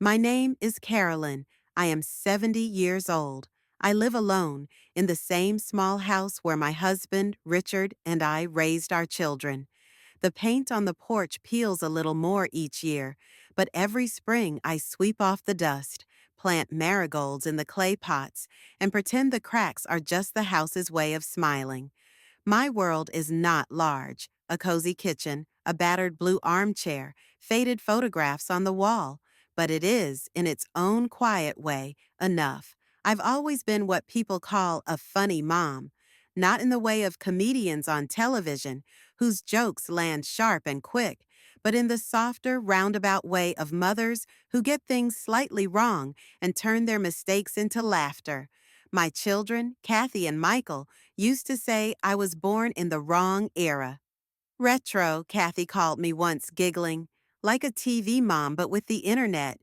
My name is Carolyn. I am 70 years old. I live alone in the same small house where my husband, Richard, and I raised our children. The paint on the porch peels a little more each year, but every spring I sweep off the dust, plant marigolds in the clay pots, and pretend the cracks are just the house's way of smiling. My world is not large: a cozy kitchen, a battered blue armchair, faded photographs on the wall, but it is, in its own quiet way, enough. I've always been what people call a funny mom, not in the way of comedians on television, whose jokes land sharp and quick, but in the softer, roundabout way of mothers who get things slightly wrong and turn their mistakes into laughter. My children, Kathy and Michael, used to say I was born in the wrong era. Retro, Kathy called me once, giggling, like a TV mom but with the internet.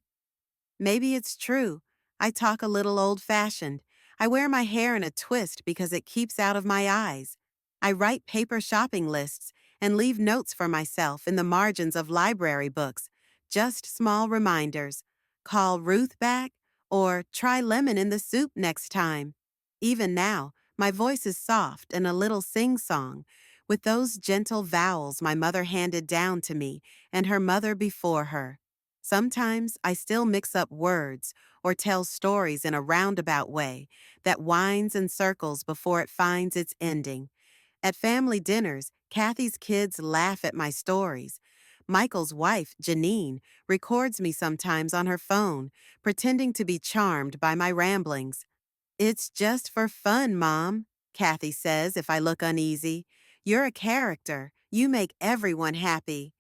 Maybe it's true. I talk a little old-fashioned. I wear my hair in a twist because it keeps out of my eyes. I write paper shopping lists and leave notes for myself in the margins of library books, just small reminders. Call Ruth back or try lemon in the soup next time. Even now, my voice is soft and a little sing-song, with those gentle vowels my mother handed down to me and her mother before her. Sometimes I still mix up words or tell stories in a roundabout way that winds and circles before it finds its ending. At family dinners, Kathy's kids laugh at my stories. Michael's wife, Janine, records me sometimes on her phone, pretending to be charmed by my ramblings. "It's just for fun, Mom," Kathy says if I look uneasy. "You're a character. You make everyone happy."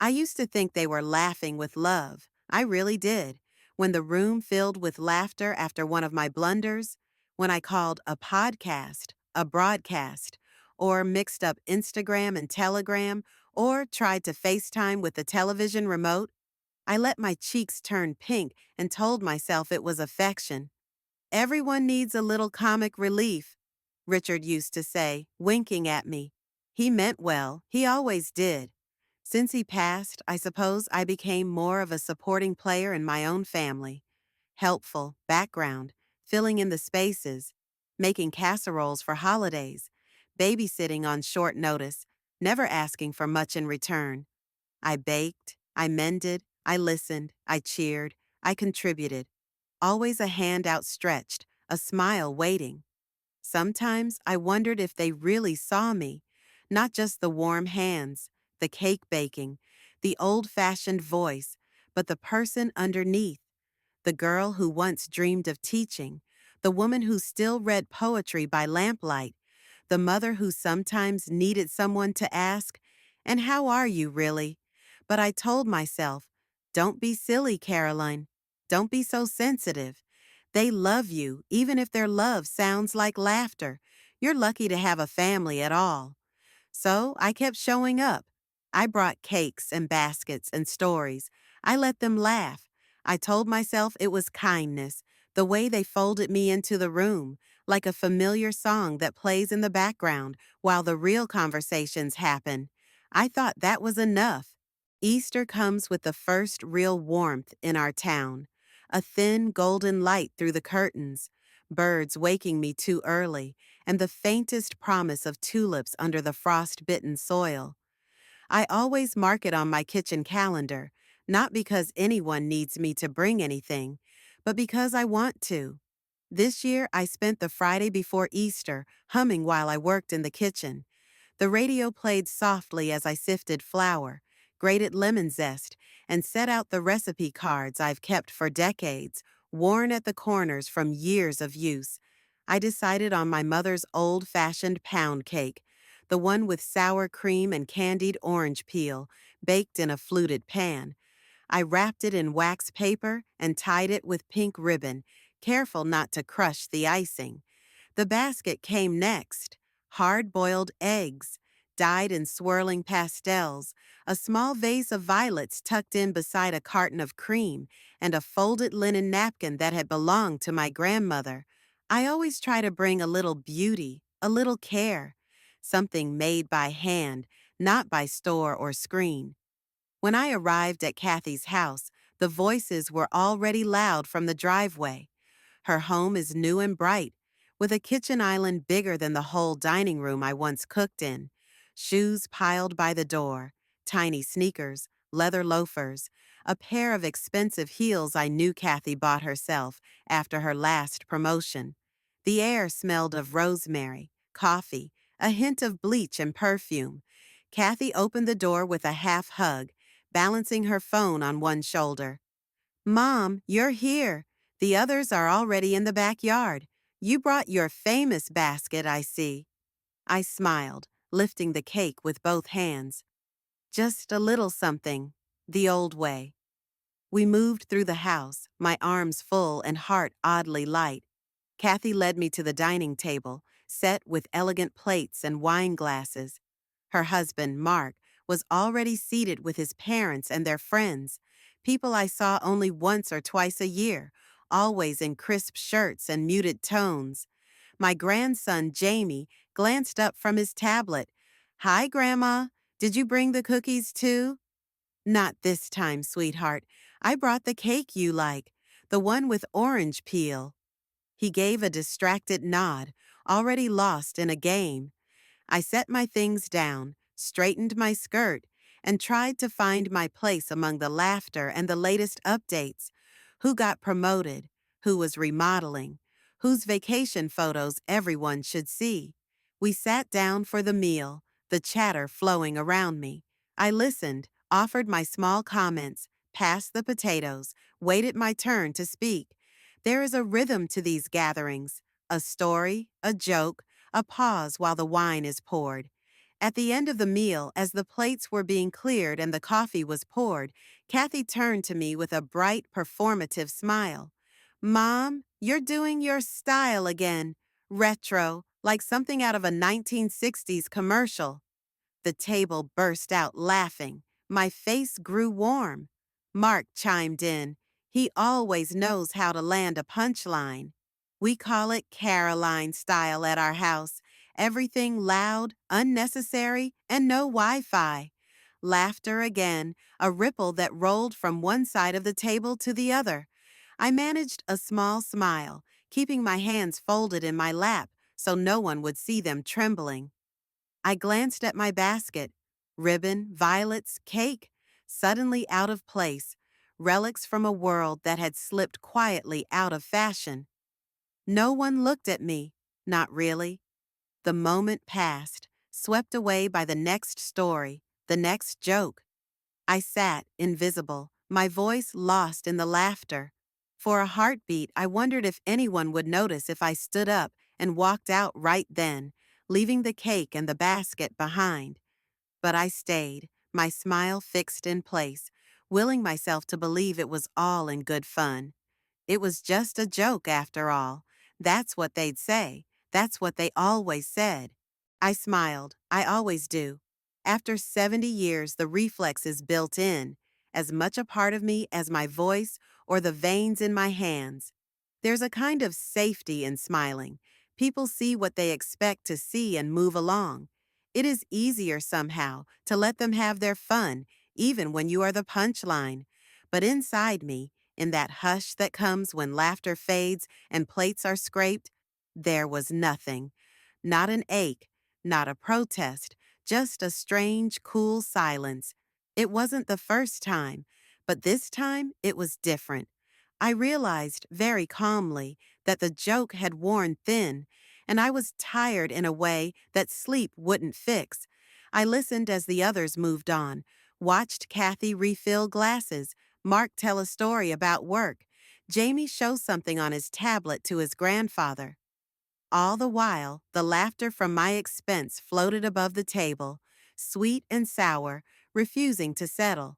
I used to think they were laughing with love. I really did. When the room filled with laughter after one of my blunders, when I called a podcast a broadcast, or mixed up Instagram and Telegram, or tried to FaceTime with the television remote, I let my cheeks turn pink and told myself it was affection. "Everyone needs a little comic relief," Richard used to say, winking at me. He meant well, he always did. Since he passed, I suppose I became more of a supporting player in my own family. Helpful, background, filling in the spaces, making casseroles for holidays, babysitting on short notice, never asking for much in return. I baked, I mended, I listened, I cheered, I contributed. Always a hand outstretched, a smile waiting. Sometimes I wondered if they really saw me, not just the warm hands, the cake baking, the old-fashioned voice, but the person underneath, the girl who once dreamed of teaching, the woman who still read poetry by lamplight, the mother who sometimes needed someone to ask, "And how are you, really?" But I told myself, "Don't be silly, Caroline. Don't be so sensitive. They love you, even if their love sounds like laughter. You're lucky to have a family at all." So I kept showing up. I brought cakes and baskets and stories. I let them laugh. I told myself it was kindness, the way they folded me into the room, like a familiar song that plays in the background while the real conversations happen. I thought that was enough. Easter comes with the first real warmth in our town. A thin golden light through the curtains, birds waking me too early, and the faintest promise of tulips under the frost-bitten soil. I always mark it on my kitchen calendar, not because anyone needs me to bring anything, but because I want to. This year, I spent the Friday before Easter humming while I worked in the kitchen. The radio played softly as I sifted flour, grated lemon zest, and set out the recipe cards I've kept for decades, worn at the corners from years of use. I decided on my mother's old-fashioned pound cake, the one with sour cream and candied orange peel, baked in a fluted pan. I wrapped it in wax paper and tied it with pink ribbon, careful not to crush the icing. The basket came next: hard-boiled eggs, dyed in swirling pastels, a small vase of violets tucked in beside a carton of cream, and a folded linen napkin that had belonged to my grandmother. I always try to bring a little beauty, a little care, something made by hand, not by store or screen. When I arrived at Kathy's house, The voices were already loud from the driveway. Her home is new and bright, with a kitchen island bigger than the whole dining room I once cooked in. Shoes piled by the door, tiny sneakers, leather loafers, a pair of expensive heels I knew Kathy bought herself after her last promotion. The air smelled of rosemary, coffee, a hint of bleach and perfume. Kathy opened the door with a half hug, balancing her phone on one shoulder. Mom, you're here. The others are already in the backyard. You brought your famous basket, I see. I smiled, lifting the cake with both hands. Just a little something, the old way. We moved through the house, my arms full and heart oddly light. Kathy led me to the dining table, set with elegant plates and wine glasses. Her husband, Mark, was already seated with his parents and their friends, people I saw only once or twice a year, always in crisp shirts and muted tones. My grandson, Jamie, glanced up from his tablet. Hi, Grandma. Did you bring the cookies too? Not this time, sweetheart. I brought the cake you like, the one with orange peel. He gave a distracted nod, already lost in a game. I set my things down, straightened my skirt, and tried to find my place among the laughter and the latest updates. Who got promoted? Who was remodeling? Whose vacation photos everyone should see? We sat down for the meal, the chatter flowing around me. I listened, offered my small comments, passed the potatoes, waited my turn to speak. There is a rhythm to these gatherings, a story, a joke, a pause while the wine is poured. At the end of the meal, as the plates were being cleared and the coffee was poured, Kathy turned to me with a bright, performative smile. Mom, you're doing your style again. Retro, like something out of a 1960s commercial. The table burst out laughing. My face grew warm. Mark chimed in. He always knows how to land a punchline. We call it Caroline style at our house. Everything loud, unnecessary, and no Wi-Fi. Laughter again, a ripple that rolled from one side of the table to the other. I managed a small smile, keeping my hands folded in my lap so no one would see them trembling. I glanced at my basket. Ribbon, violets, cake, suddenly out of place, relics from a world that had slipped quietly out of fashion. No one looked at me, not really. The moment passed, swept away by the next story, the next joke. I sat, invisible, my voice lost in the laughter. For a heartbeat, I wondered if anyone would notice if I stood up and walked out right then, leaving the cake and the basket behind. But I stayed, my smile fixed in place, willing myself to believe it was all in good fun. It was just a joke, after all. That's what they'd say. That's what they always said. I smiled. I always do. After 70 years, the reflex is built in, as much a part of me as my voice or the veins in my hands. There's a kind of safety in smiling. People see what they expect to see and move along. It is easier somehow to let them have their fun, even when you are the punchline. But inside me, in that hush that comes when laughter fades and plates are scraped, there was nothing. Not an ache, not a protest, just a strange, cool silence. It wasn't the first time, but this time it was different. I realized very calmly that the joke had worn thin, and I was tired in a way that sleep wouldn't fix. I listened as the others moved on, watched Kathy refill glasses, Mark tell a story about work, Jamie show something on his tablet to his grandfather. All the while, the laughter from my expense floated above the table, sweet and sour, refusing to settle.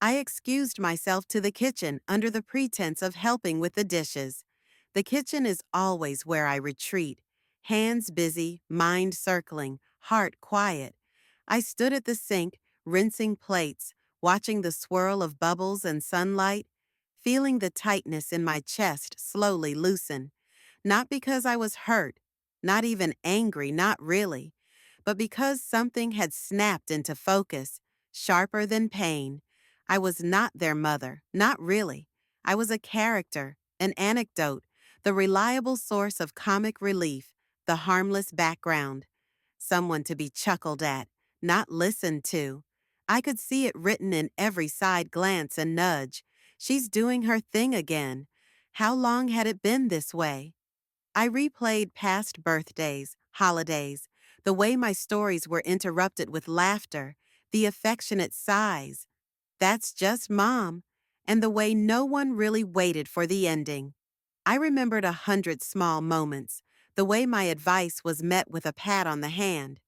I excused myself to the kitchen under the pretense of helping with the dishes. The kitchen is always where I retreat, hands busy, mind circling, heart quiet. I stood at the sink, rinsing plates, watching the swirl of bubbles and sunlight, feeling the tightness in my chest slowly loosen. Not because I was hurt, not even angry, not really, but because something had snapped into focus, sharper than pain. I was not their mother, not really. I was a character, an anecdote, the reliable source of comic relief, the harmless background. Someone to be chuckled at, not listened to. I could see it written in every side glance and nudge. She's doing her thing again. How long had it been this way? I replayed past birthdays, holidays, the way my stories were interrupted with laughter, the affectionate sighs. That's just Mom, and the way no one really waited for the ending. I remembered 100 small moments, the way my advice was met with a pat on the hand,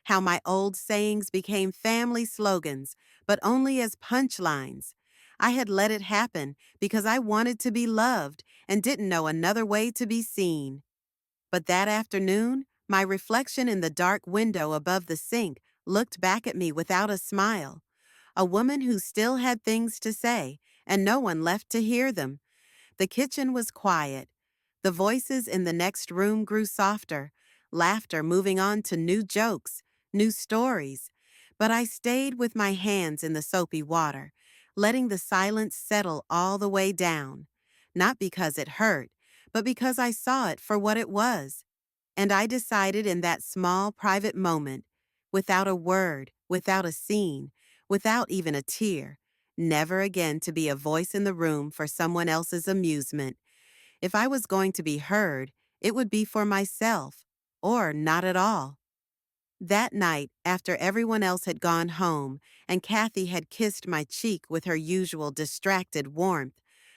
how my old sayings became family slogans, but only as punchlines. I had let it happen because I wanted to be loved and didn't know another way to be seen. But that afternoon, my reflection in the dark window above the sink looked back at me without a smile. A woman who still had things to say, and no one left to hear them. The kitchen was quiet. The voices in the next room grew softer, laughter moving on to new jokes, new stories. But I stayed with my hands in the soapy water, letting the silence settle all the way down. Not because it hurt, but because I saw it for what it was. And I decided in that small private moment, without a word, without a scene, without even a tear, never again to be a voice in the room for someone else's amusement. If I was going to be heard, it would be for myself, or not at all. That night, after everyone else had gone home and Kathy had kissed my cheek with her usual distracted warmth,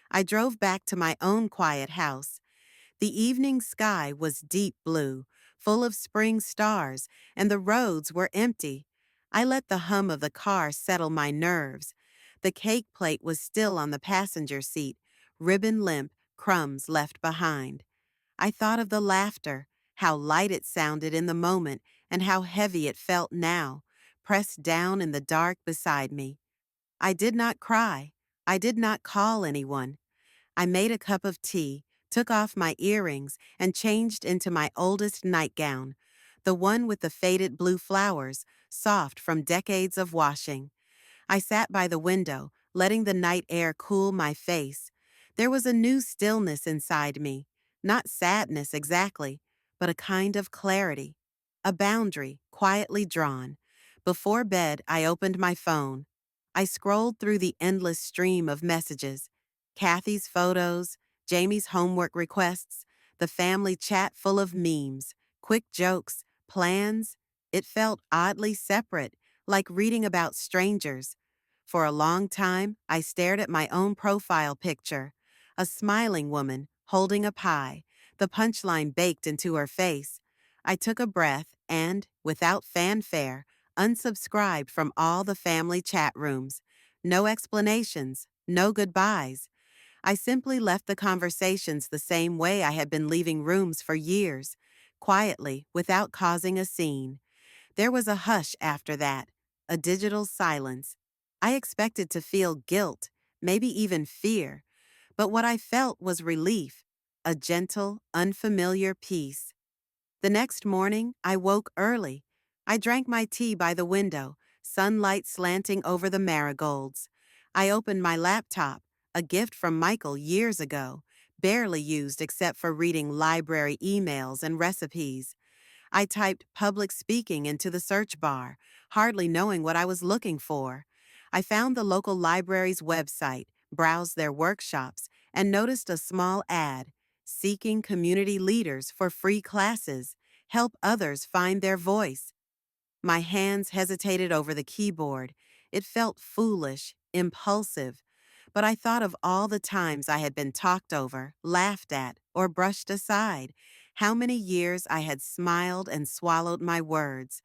I drove back to my own quiet house. The evening sky was deep blue, full of spring stars, and the roads were empty. I let the hum of the car settle my nerves. The cake plate was still on the passenger seat, ribbon limp, crumbs left behind. I thought of the laughter, how light it sounded in the moment, and how heavy it felt now, pressed down in the dark beside me. I did not cry. I did not call anyone. I made a cup of tea, took off my earrings, and changed into my oldest nightgown, the one with the faded blue flowers, soft from decades of washing. I sat by the window, letting the night air cool my face. There was a new stillness inside me, not sadness exactly, but a kind of clarity, a boundary quietly drawn. Before bed, I opened my phone. I scrolled through the endless stream of messages, Kathy's photos, Jamie's homework requests, the family chat full of memes, quick jokes, plans. It felt oddly separate, like reading about strangers. For a long time, I stared at my own profile picture, a smiling woman holding a pie, the punchline baked into her face. I took a breath and, without fanfare, unsubscribed from all the family chat rooms. No explanations, no goodbyes. I simply left the conversations the same way I had been leaving rooms for years, quietly, without causing a scene. There was a hush after that, a digital silence. I expected to feel guilt, maybe even fear, but what I felt was relief, a gentle, unfamiliar peace. The next morning, I woke early. I drank my tea by the window, sunlight slanting over the marigolds. I opened my laptop, a gift from Michael years ago, barely used except for reading library emails and recipes. I typed public speaking into the search bar, hardly knowing what I was looking for. I found the local library's website, browsed their workshops, and noticed a small ad, seeking community leaders for free classes, help others find their voice. My hands hesitated over the keyboard. It felt foolish, impulsive, but I thought of all the times I had been talked over, laughed at, or brushed aside, how many years I had smiled and swallowed my words.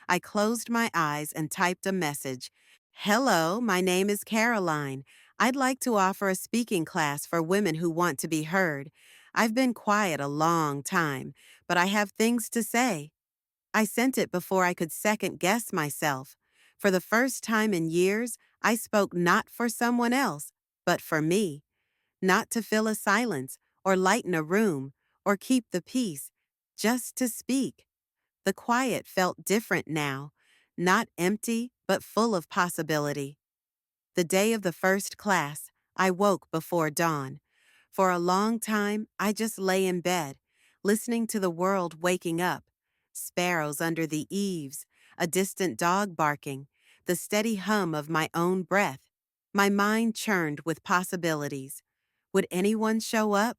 I closed my eyes and typed a message. Hello, my name is Caroline. I'd like to offer a speaking class for women who want to be heard. I've been quiet a long time, but I have things to say. I sent it before I could second guess myself. For the first time in years, I spoke not for someone else, but for me. Not to fill a silence, or lighten a room, or keep the peace, just to speak. The quiet felt different now, not empty, but full of possibility. The day of the first class, I woke before dawn. For a long time, I just lay in bed, listening to the world waking up. Sparrows under the eaves, a distant dog barking, the steady hum of my own breath. My mind churned with possibilities. Would anyone show up?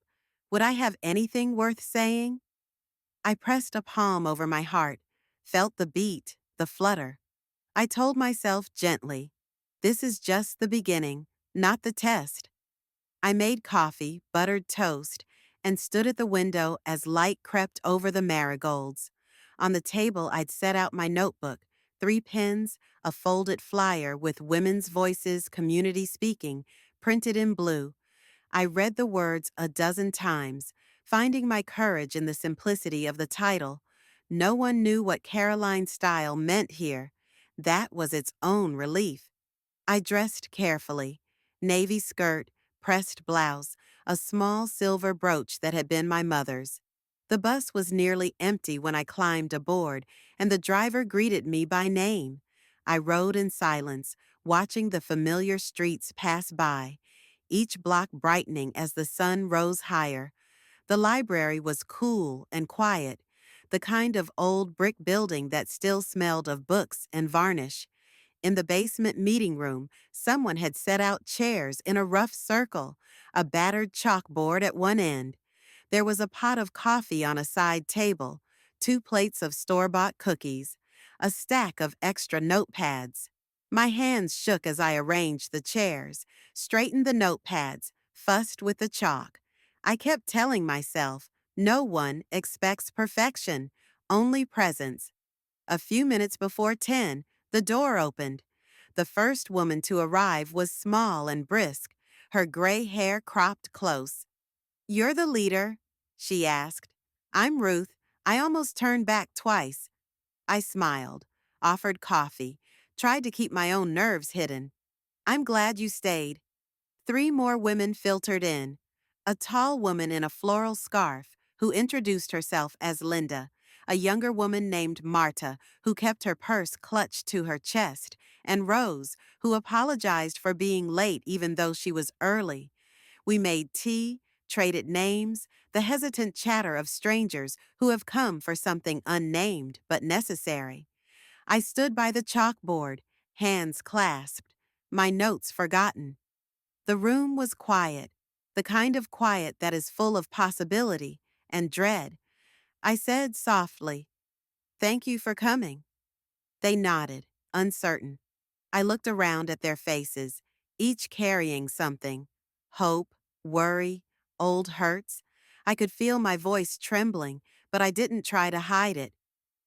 Would I have anything worth saying? I pressed a palm over my heart, felt the beat, the flutter. I told myself gently, this is just the beginning, not the test. I made coffee, buttered toast, and stood at the window as light crept over the marigolds. On the table, I'd set out my notebook, 3 pens, a folded flyer with Women's Voices Community Speaking, printed in blue. I read the words a dozen times, finding my courage in the simplicity of the title. No one knew what Caroline style meant here. That was its own relief. I dressed carefully. Navy skirt, pressed blouse, a small silver brooch that had been my mother's. The bus was nearly empty when I climbed aboard, and the driver greeted me by name. I rode in silence, watching the familiar streets pass by, each block brightening as the sun rose higher. The library was cool and quiet, the kind of old brick building that still smelled of books and varnish. In the basement meeting room, someone had set out chairs in a rough circle, a battered chalkboard at one end. There was a pot of coffee on a side table, 2 plates of store-bought cookies, a stack of extra notepads. My hands shook as I arranged the chairs, straightened the notepads, fussed with the chalk. I kept telling myself, no one expects perfection, only presence. A few minutes before 10, the door opened. The first woman to arrive was small and brisk, her gray hair cropped close. "You're the leader?" she asked. "I'm Ruth. I almost turned back twice." I smiled, offered coffee, tried to keep my own nerves hidden. "I'm glad you stayed." 3 more women filtered in. A tall woman in a floral scarf, who introduced herself as Linda, a younger woman named Marta, who kept her purse clutched to her chest, and Rose, who apologized for being late even though she was early. We made tea, traded names, the hesitant chatter of strangers who have come for something unnamed but necessary. I stood by the chalkboard, hands clasped, my notes forgotten. The room was quiet, the kind of quiet that is full of possibility and dread. I said softly, "Thank you for coming." They nodded, uncertain. I looked around at their faces, each carrying something: hope, worry, old hurts. I could feel my voice trembling, but I didn't try to hide it.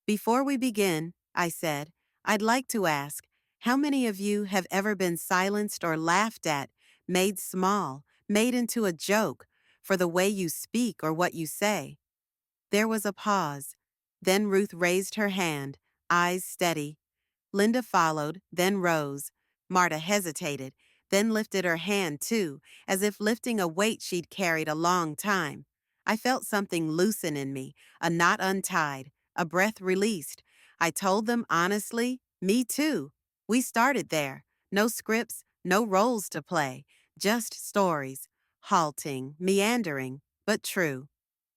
"Before we begin," I said, "I'd like to ask, how many of you have ever been silenced or laughed at, made small, made into a joke, for the way you speak or what you say?" There was a pause. Then Ruth raised her hand, eyes steady. Linda followed, then rose. Marta hesitated, then lifted her hand too, as if lifting a weight she'd carried a long time. I felt something loosen in me, a knot untied, a breath released. I told them honestly, me too. We started there. No scripts, no roles to play, just stories. Halting, meandering, but true.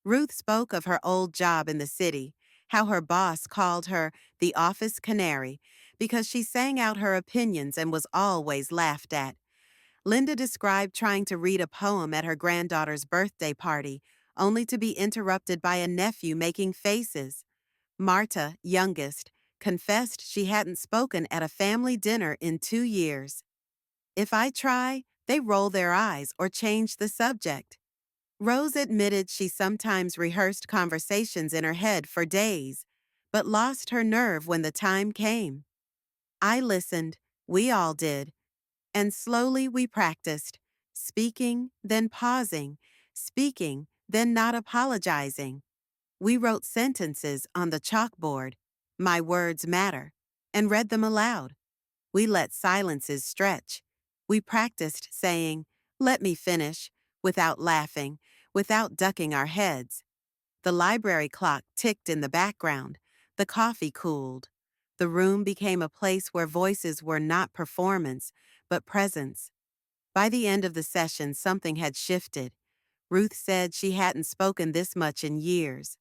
Ruth spoke of her old job in the city, how her boss called her the office canary because she sang out her opinions and was always laughed at. Linda described trying to read a poem at her granddaughter's birthday party, only to be interrupted by a nephew making faces. Marta, youngest, confessed she hadn't spoken at a family dinner in 2 years. If I try, they roll their eyes or change the subject. Rose admitted she sometimes rehearsed conversations in her head for days, but lost her nerve when the time came. I listened, we all did, and slowly we practiced, speaking, then pausing, speaking, then not apologizing. We wrote sentences on the chalkboard, "My words matter," and read them aloud. We let silences stretch. We practiced saying, "Let me finish," without laughing, without ducking our heads. The library clock ticked in the background. The coffee cooled. The room became a place where voices were not performance, but presence. By the end of the session, something had shifted. Ruth said she hadn't spoken this much in years.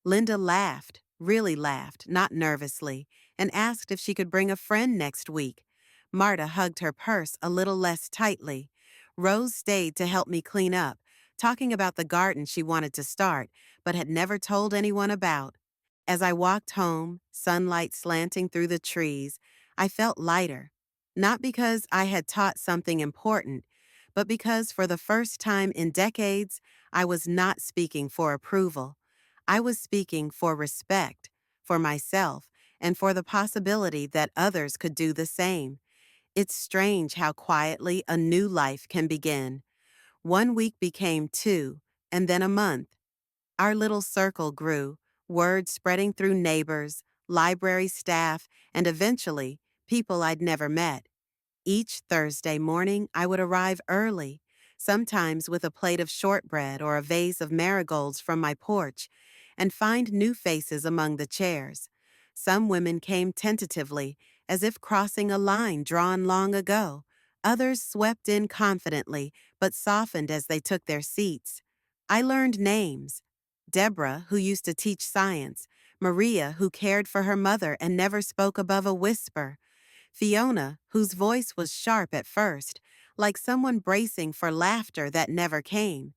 Linda laughed, really laughed, not nervously, and asked if she could bring a friend next week. Marta hugged her purse a little less tightly. Rose stayed to help me clean up, talking about the garden she wanted to start, but had never told anyone about. As I walked home, sunlight slanting through the trees, I felt lighter. Not because I had taught something important, but because for the first time in decades, I was not speaking for approval. I was speaking for respect, for myself, and for the possibility that others could do the same. It's strange how quietly a new life can begin. 1 week became 2, and then a month. Our little circle grew, word spreading through neighbors, library staff, and eventually, people I'd never met. Each Thursday morning, I would arrive early, sometimes with a plate of shortbread or a vase of marigolds from my porch, and find new faces among the chairs. Some women came tentatively, as if crossing a line drawn long ago. Others swept in confidently, but softened as they took their seats. I learned names. Deborah, who used to teach science, Maria, who cared for her mother and never spoke above a whisper, Fiona, whose voice was sharp at first, like someone bracing for laughter that never came.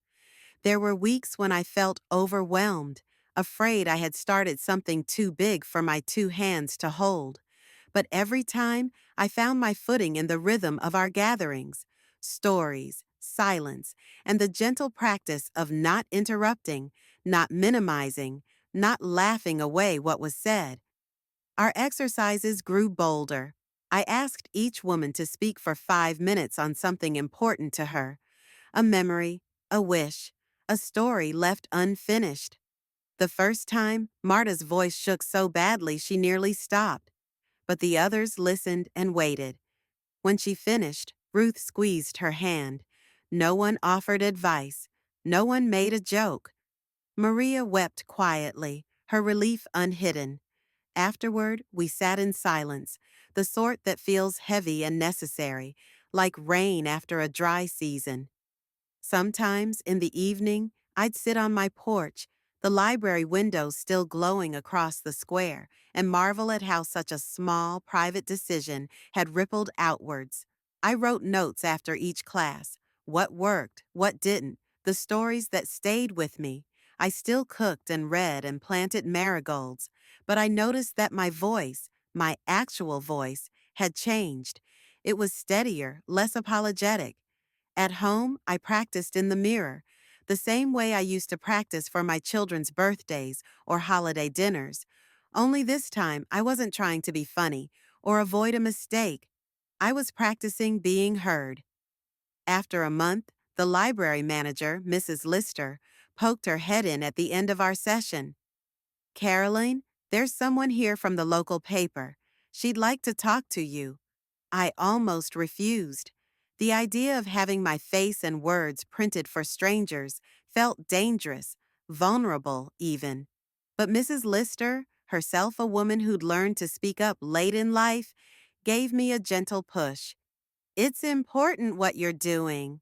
There were weeks when I felt overwhelmed, afraid I had started something too big for my two hands to hold. But every time, I found my footing in the rhythm of our gatherings, stories, silence, and the gentle practice of not interrupting, not minimizing, not laughing away what was said. Our exercises grew bolder. I asked each woman to speak for 5 minutes on something important to her, a memory, a wish, a story left unfinished. The first time, Marta's voice shook so badly she nearly stopped, but the others listened and waited. When she finished, Ruth squeezed her hand. No one offered advice. No one made a joke. Maria wept quietly, her relief unhidden. Afterward, we sat in silence, the sort that feels heavy and necessary, like rain after a dry season. Sometimes, in the evening, I'd sit on my porch, the library windows still glowing across the square, and marvel at how such a small, private decision had rippled outwards. I wrote notes after each class, what worked, what didn't, the stories that stayed with me. I still cooked and read and planted marigolds, but I noticed that my voice, my actual voice, had changed. It was steadier, less apologetic. At home, I practiced in the mirror, the same way I used to practice for my children's birthdays or holiday dinners. Only this time, I wasn't trying to be funny or avoid a mistake. I was practicing being heard. After a month, the library manager, Mrs. Lister, poked her head in at the end of our session. "Caroline, there's someone here from the local paper. She'd like to talk to you." I almost refused. The idea of having my face and words printed for strangers felt dangerous, vulnerable even. But Mrs. Lister, herself a woman who'd learned to speak up late in life, gave me a gentle push. "It's important what you're doing."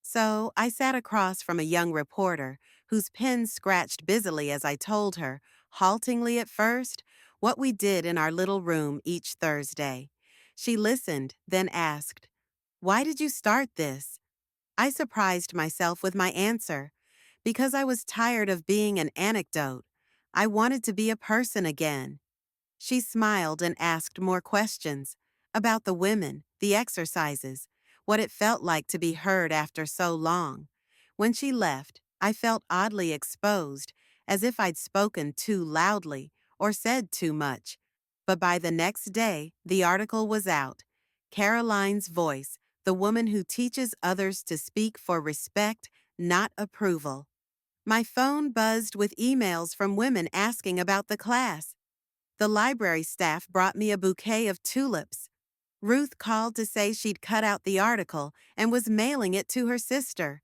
So I sat across from a young reporter whose pen scratched busily as I told her, haltingly at first, what we did in our little room each Thursday. She listened, then asked, "Why did you start this?" I surprised myself with my answer. Because I was tired of being an anecdote. I wanted to be a person again. She smiled and asked more questions about the women, the exercises, what it felt like to be heard after so long. When she left, I felt oddly exposed, as if I'd spoken too loudly or said too much. But by the next day, the article was out. Caroline's Voice, the woman who teaches others to speak for respect, not approval. My phone buzzed with emails from women asking about the class. The library staff brought me a bouquet of tulips. Ruth called to say she'd cut out the article and was mailing it to her sister.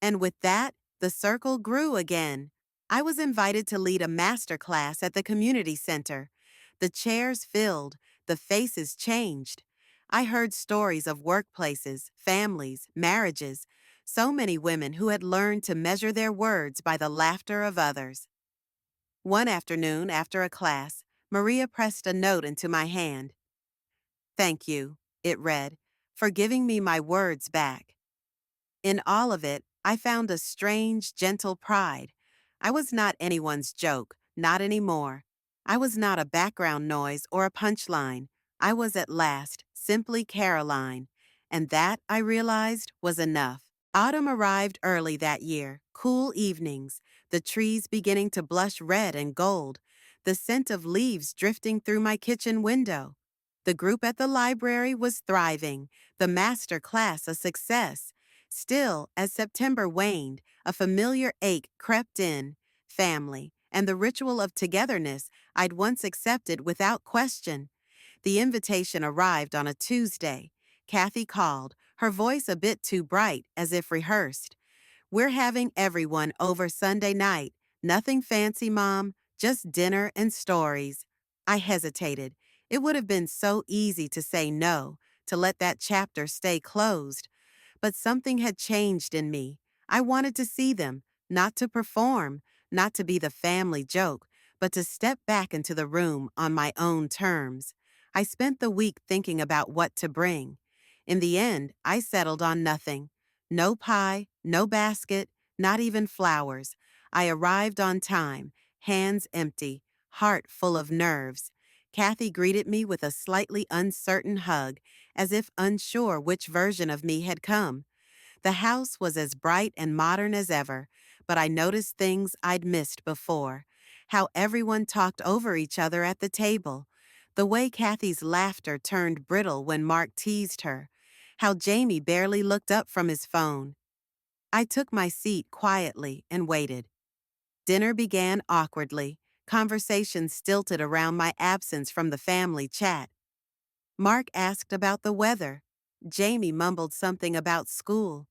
And with that, the circle grew again. I was invited to lead a master class at the community center. The chairs filled, the faces changed. I heard stories of workplaces, families, marriages, so many women who had learned to measure their words by the laughter of others. One afternoon, after a class, Maria pressed a note into my hand. "Thank you," it read, "for giving me my words back." In all of it, I found a strange, gentle pride. I was not anyone's joke, not anymore. I was not a background noise or a punchline. I was at last simply Caroline. And that, I realized, was enough. Autumn arrived early that year, cool evenings, the trees beginning to blush red and gold, the scent of leaves drifting through my kitchen window. The group at the library was thriving, the master class a success. Still, as September waned, a familiar ache crept in, family, and the ritual of togetherness I'd once accepted without question. The invitation arrived on a Tuesday. Kathy called, her voice a bit too bright, as if rehearsed. "We're having everyone over Sunday night. Nothing fancy, Mom, just dinner and stories." I hesitated. It would have been so easy to say no, to let that chapter stay closed. But something had changed in me. I wanted to see them, not to perform, not to be the family joke, but to step back into the room on my own terms. I spent the week thinking about what to bring. In the end, I settled on nothing. No pie, no basket, not even flowers. I arrived on time, hands empty, heart full of nerves. Kathy greeted me with a slightly uncertain hug, as if unsure which version of me had come. The house was as bright and modern as ever, but I noticed things I'd missed before. How everyone talked over each other at the table. The way Kathy's laughter turned brittle when Mark teased her. How Jamie barely looked up from his phone. I took my seat quietly and waited. Dinner began awkwardly. Conversation stilted around my absence from the family chat. Mark asked about the weather. Jamie mumbled something about school.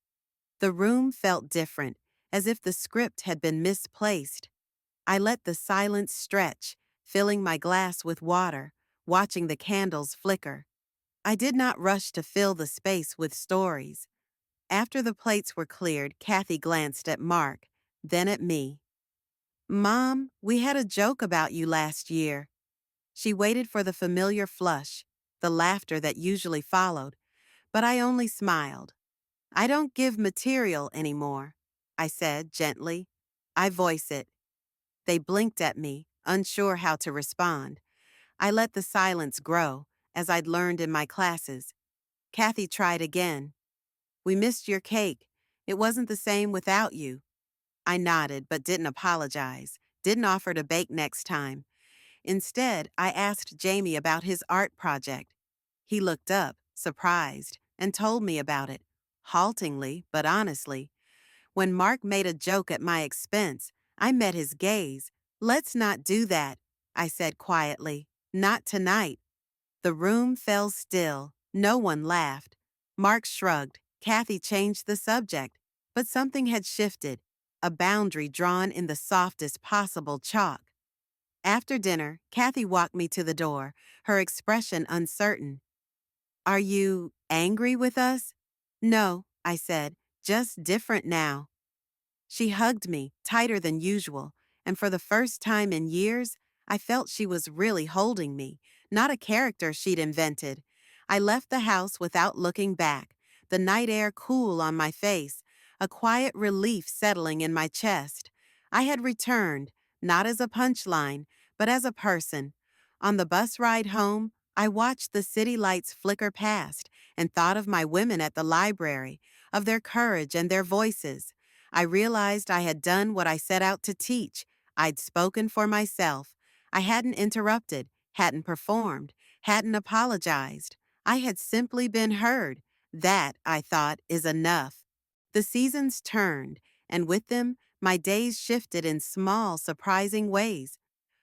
The room felt different, as if the script had been misplaced. I let the silence stretch, filling my glass with water, watching the candles flicker. I did not rush to fill the space with stories. After the plates were cleared, Kathy glanced at Mark, then at me. "Mom, we had a joke about you last year." She waited for the familiar flush, the laughter that usually followed, but I only smiled. "I don't give material anymore," I said gently. "I voice it." They blinked at me, unsure how to respond. I let the silence grow, as I'd learned in my classes. Kathy tried again. "We missed your cake. It wasn't the same without you." I nodded but didn't apologize, didn't offer to bake next time. Instead, I asked Jamie about his art project. He looked up, surprised, and told me about it, haltingly but honestly. When Mark made a joke at my expense, I met his gaze. "Let's not do that," I said quietly. "Not tonight." The room fell still. No one laughed. Mark shrugged. Kathy changed the subject. But something had shifted, a boundary drawn in the softest possible chalk. After dinner, Kathy walked me to the door, her expression uncertain. "Are you angry with us?" "No," I said, "just different now." She hugged me, tighter than usual, and for the first time in years, I felt she was really holding me, not a character she'd invented. I left the house without looking back, the night air cool on my face, a quiet relief settling in my chest. I had returned, not as a punchline, but as a person. On the bus ride home, I watched the city lights flicker past and thought of my women at the library, of their courage and their voices. I realized I had done what I set out to teach. I'd spoken for myself. I hadn't interrupted, hadn't performed, hadn't apologized. I had simply been heard. That, I thought, is enough. The seasons turned, and with them, my days shifted in small, surprising ways.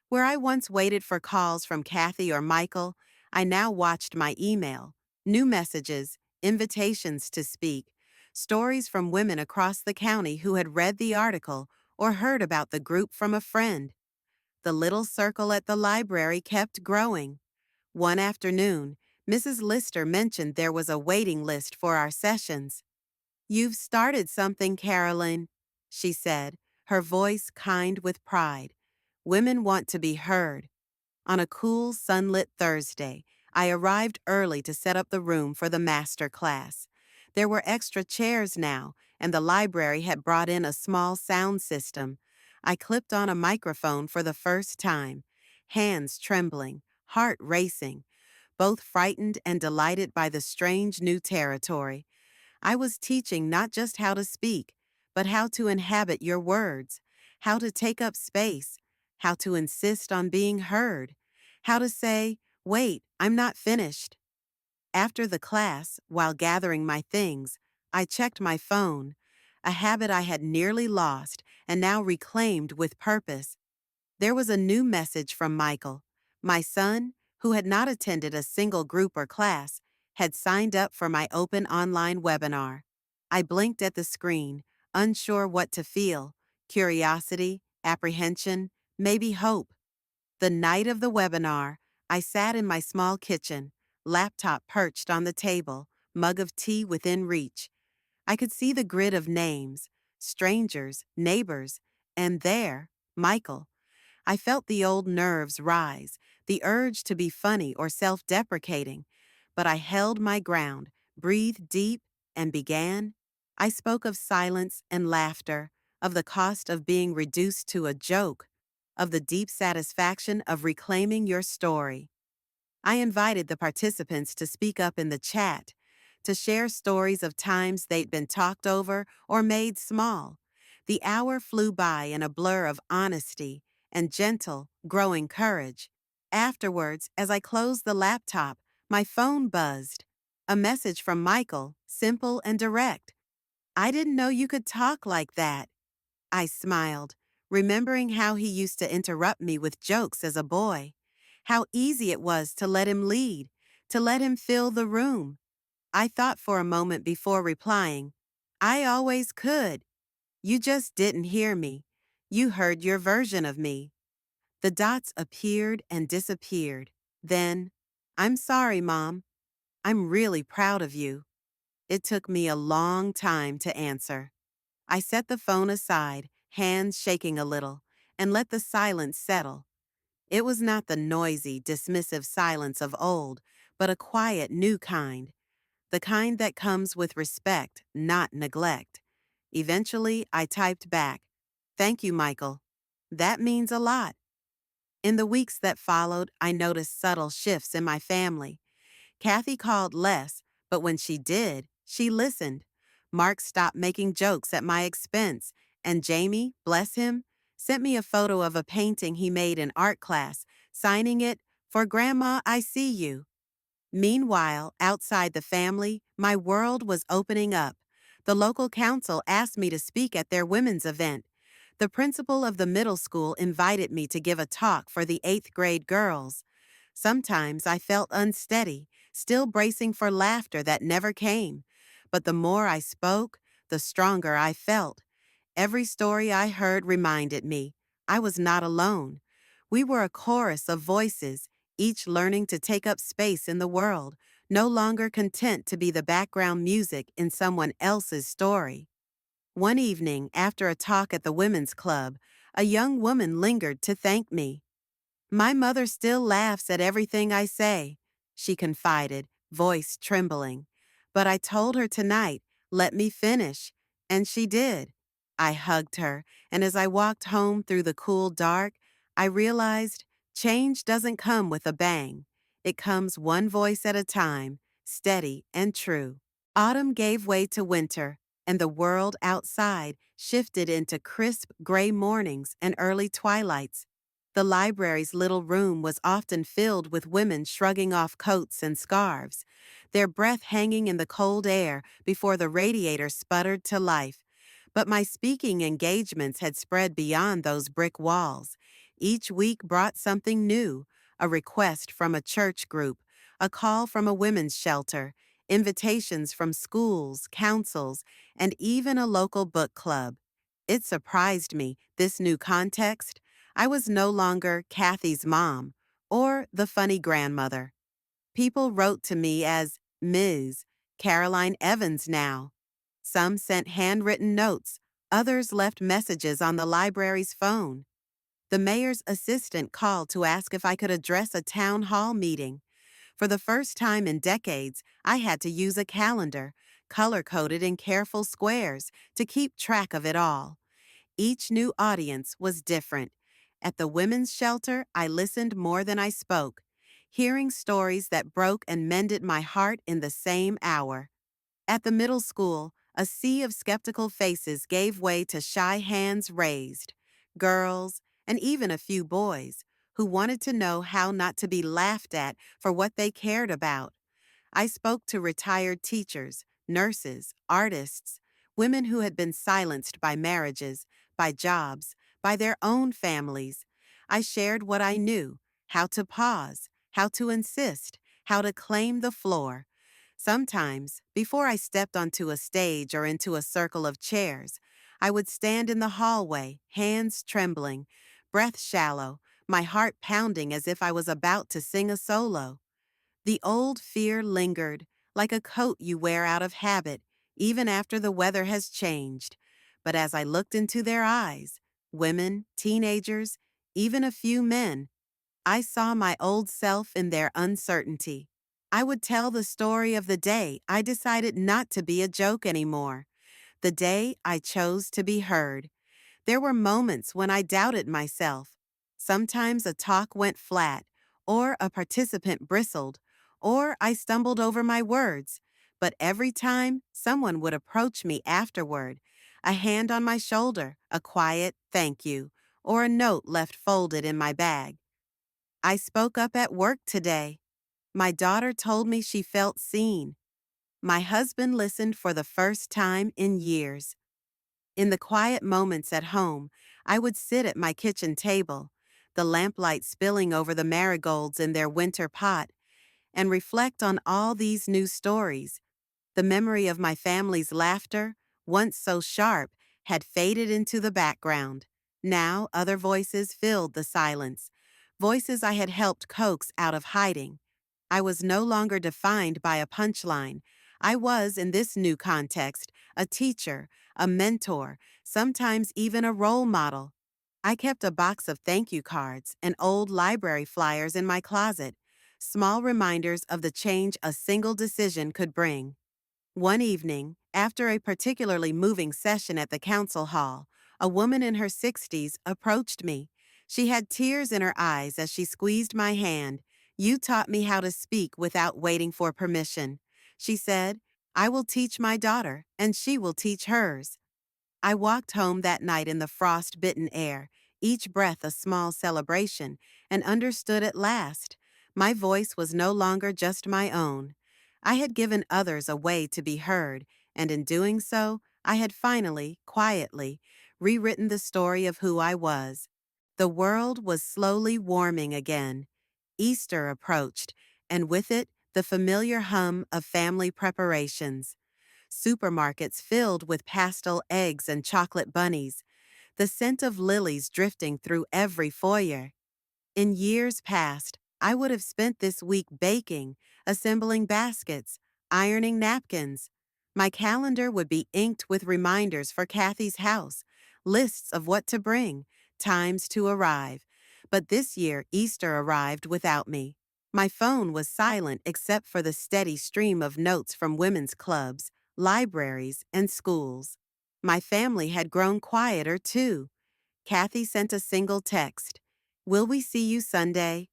Where I once waited for calls from Kathy or Michael, I now watched my email. New messages, invitations to speak, stories from women across the county who had read the article or heard about the group from a friend. The little circle at the library kept growing. One afternoon, Mrs. Lister mentioned there was a waiting list for our sessions. You've started something, Carolyn, she said, her voice kind with pride. Women want to be heard. On a cool, sunlit Thursday, I arrived early to set up the room for the master class. There were extra chairs now, and the library had brought in a small sound system. I clipped on a microphone for the first time, hands trembling, heart racing, both frightened and delighted by the strange new territory. I was teaching not just how to speak, but how to inhabit your words, how to take up space, how to insist on being heard, how to say, "Wait, I'm not finished." After the class, while gathering my things, I checked my phone, a habit I had nearly lost and now reclaimed with purpose. There was a new message from Michael. My son, who had not attended a single group or class, had signed up for my open online webinar. I blinked at the screen, unsure what to feel: curiosity, apprehension, maybe hope. The night of the webinar, I sat in my small kitchen, laptop perched on the table, mug of tea within reach. I could see the grid of names: strangers, neighbors, and there, Michael. I felt the old nerves rise, the urge to be funny or self-deprecating, but I held my ground, breathed deep, and began. I spoke of silence and laughter, of the cost of being reduced to a joke, of the deep satisfaction of reclaiming your story. I invited the participants to speak up in the chat, to share stories of times they'd been talked over or made small. The hour flew by in a blur of honesty and gentle, growing courage. Afterwards, as I closed the laptop, my phone buzzed. A message from Michael, simple and direct. "I didn't know you could talk like that." I smiled, remembering how he used to interrupt me with jokes as a boy. How easy it was to let him lead, to let him fill the room. I thought for a moment before replying. "I always could. You just didn't hear me. You heard your version of me." The dots appeared and disappeared. Then, "I'm sorry, Mom. I'm really proud of you." It took me a long time to answer. I set the phone aside, hands shaking a little, and let the silence settle. It was not the noisy, dismissive silence of old, but a quiet, new kind, the kind that comes with respect, not neglect. Eventually, I typed back, "Thank you, Michael. That means a lot." In the weeks that followed, I noticed subtle shifts in my family. Kathy called less, but when she did, she listened. Mark stopped making jokes at my expense, and Jamie, bless him, sent me a photo of a painting he made in art class, signing it, "For Grandma, I see you." Meanwhile, outside the family, my world was opening up. The local council asked me to speak at their women's event. The principal of the middle school invited me to give a talk for the 8th grade girls. Sometimes I felt unsteady, still bracing for laughter that never came. But the more I spoke, the stronger I felt. Every story I heard reminded me I was not alone. We were a chorus of voices, each learning to take up space in the world, no longer content to be the background music in someone else's story. One evening, after a talk at the women's club, a young woman lingered to thank me. "My mother still laughs at everything I say," she confided, voice trembling. "But I told her tonight, 'Let me finish,' and she did." I hugged her, and as I walked home through the cool dark, I realized change doesn't come with a bang. It comes one voice at a time, steady and true. Autumn gave way to winter, and the world outside shifted into crisp gray mornings and early twilights. The library's little room was often filled with women shrugging off coats and scarves, their breath hanging in the cold air before the radiator sputtered to life. But my speaking engagements had spread beyond those brick walls. Each week brought something new: a request from a church group, a call from a women's shelter, invitations from schools, councils, and even a local book club. It surprised me, this new context. I was no longer Kathy's mom or the funny grandmother. People wrote to me as Ms. Caroline Evans now. Some sent handwritten notes, others left messages on the library's phone. The mayor's assistant called to ask if I could address a town hall meeting. For the first time in decades, I had to use a calendar, color coded in careful squares, to keep track of it all. Each new audience was different. At the women's shelter, I listened more than I spoke, hearing stories that broke and mended my heart in the same hour. At the middle school, a sea of skeptical faces gave way to shy hands raised, girls, and even a few boys who wanted to know how not to be laughed at for what they cared about. I spoke to retired teachers, nurses, artists, women who had been silenced by marriages, by jobs, by their own families. I shared what I knew, how to pause, how to insist, how to claim the floor. Sometimes, before I stepped onto a stage or into a circle of chairs, I would stand in the hallway, hands trembling, breath shallow, my heart pounding as if I was about to sing a solo. The old fear lingered, like a coat you wear out of habit, even after the weather has changed. But as I looked into their eyes, women, teenagers, even a few men, I saw my old self in their uncertainty. I would tell the story of the day I decided not to be a joke anymore, the day I chose to be heard. There were moments when I doubted myself. Sometimes a talk went flat, or a participant bristled, or I stumbled over my words. But every time, someone would approach me afterward, a hand on my shoulder, a quiet thank you, or a note left folded in my bag. I spoke up at work today. My daughter told me she felt seen. My husband listened for the first time in years. In the quiet moments at home, I would sit at my kitchen table, the lamplight spilling over the marigolds in their winter pot, and reflect on all these new stories. The memory of my family's laughter, once so sharp, had faded into the background. Now other voices filled the silence, voices I had helped coax out of hiding. I was no longer defined by a punchline. I was, in this new context, a teacher, a mentor, sometimes even a role model. I kept a box of thank you cards and old library flyers in my closet, small reminders of the change a single decision could bring. One evening, after a particularly moving session at the council hall, a woman in her 60s approached me. She had tears in her eyes as she squeezed my hand. "You taught me how to speak without waiting for permission," she said. "I will teach my daughter, and she will teach hers." I walked home that night in the frost-bitten air, each breath a small celebration, and understood at last. My voice was no longer just my own. I had given others a way to be heard, and in doing so, I had finally, quietly, rewritten the story of who I was. The world was slowly warming again. Easter approached, and with it, the familiar hum of family preparations. Supermarkets filled with pastel eggs and chocolate bunnies, the scent of lilies drifting through every foyer. In years past, I would have spent this week baking, assembling baskets, ironing napkins. My calendar would be inked with reminders for Kathy's house, lists of what to bring, times to arrive. But this year, Easter arrived without me. My phone was silent except for the steady stream of notes from women's clubs, libraries, and schools. My family had grown quieter, too. Kathy sent a single text. "Will we see you Sunday?"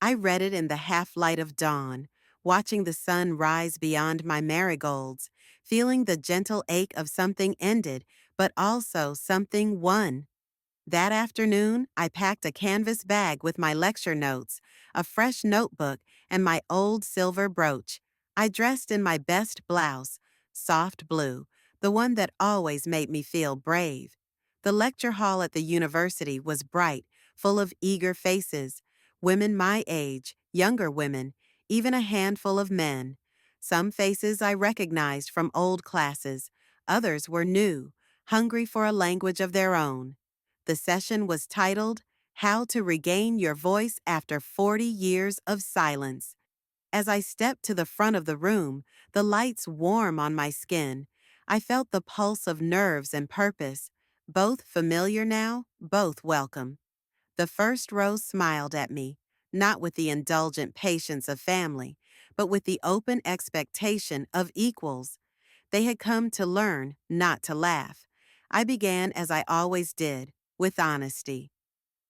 I read it in the half-light of dawn, watching the sun rise beyond my marigolds, feeling the gentle ache of something ended, but also something won. That afternoon, I packed a canvas bag with my lecture notes, a fresh notebook, and my old silver brooch. I dressed in my best blouse, soft blue, the one that always made me feel brave. The lecture hall at the university was bright, full of eager faces, women my age, younger women, even a handful of men. Some faces I recognized from old classes, others were new, hungry for a language of their own. The session was titled, "How to Regain Your Voice After 40 Years of Silence." As I stepped to the front of the room, the lights warm on my skin, I felt the pulse of nerves and purpose, both familiar now, both welcome. The first row smiled at me, not with the indulgent patience of family, but with the open expectation of equals. They had come to learn, not to laugh. I began as I always did, with honesty.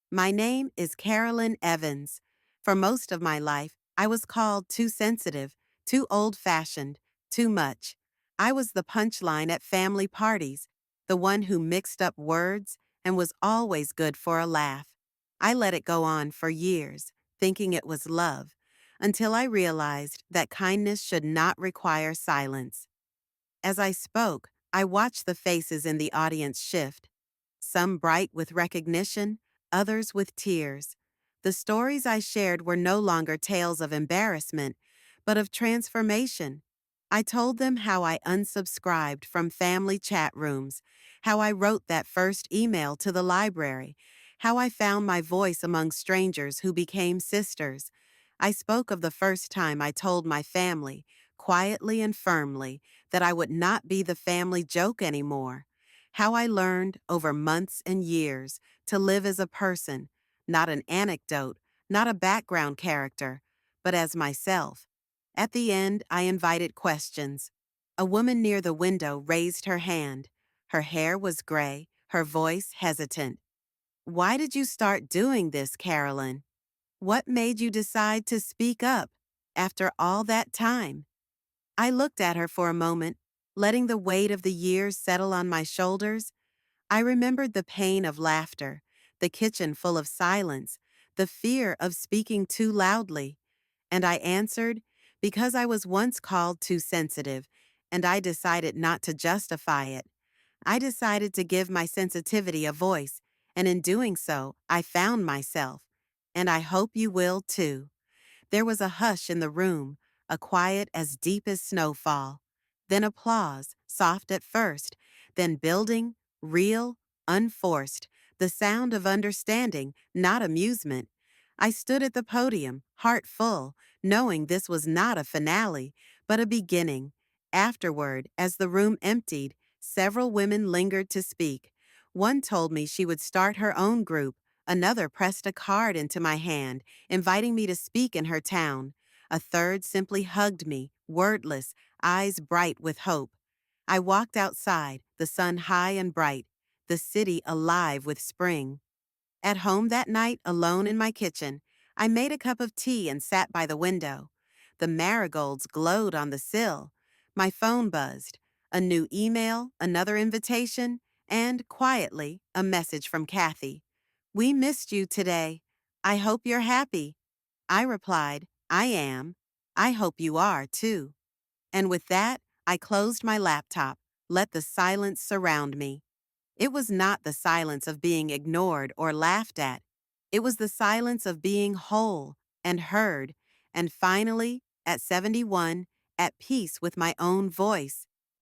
My name is Carolyn Evans. For most of my life, I was called too sensitive, too old-fashioned, too much. I was the punchline at family parties, the one who mixed up words and was always good for a laugh. I let it go on for years, thinking it was love, until I realized that kindness should not require silence. As I spoke, I watched the faces in the audience shift, some bright with recognition, others with tears. The stories I shared were no longer tales of embarrassment, but of transformation. I told them how I unsubscribed from family chat rooms, how I wrote that first email to the library, how I found my voice among strangers who became sisters. I spoke of the first time I told my family, quietly and firmly, that I would not be the family joke anymore. How I learned, over months and years, to live as a person, not an anecdote, not a background character, but as myself. At the end, I invited questions. A woman near the window raised her hand. Her hair was gray, her voice hesitant. "Why did you start doing this, Carolyn? What made you decide to speak up after all that time?" I looked at her for a moment, letting the weight of the years settle on my shoulders. I remembered the pain of laughter, the kitchen full of silence, the fear of speaking too loudly. And I answered, because I was once called too sensitive, and I decided not to justify it. I decided to give my sensitivity a voice, and in doing so, I found myself. And I hope you will too. There was a hush in the room, a quiet as deep as snowfall. Then applause, soft at first, then building, real, unforced, the sound of understanding, not amusement. I stood at the podium, heart full, knowing this was not a finale, but a beginning. Afterward, as the room emptied, several women lingered to speak. One told me she would start her own group. Another pressed a card into my hand, inviting me to speak in her town. A third simply hugged me, wordless, eyes bright with hope. I walked outside, the sun high and bright, the city alive with spring. At home that night, alone in my kitchen, I made a cup of tea and sat by the window. The marigolds glowed on the sill. My phone buzzed. A new email, another invitation, and, quietly, a message from Kathy. "We missed you today. I hope you're happy." I replied, "I am. I hope you are, too." And with that, I closed my laptop, let the silence surround me. It was not the silence of being ignored or laughed at. It was the silence of being whole and heard, and finally, at 71, at peace with my own voice.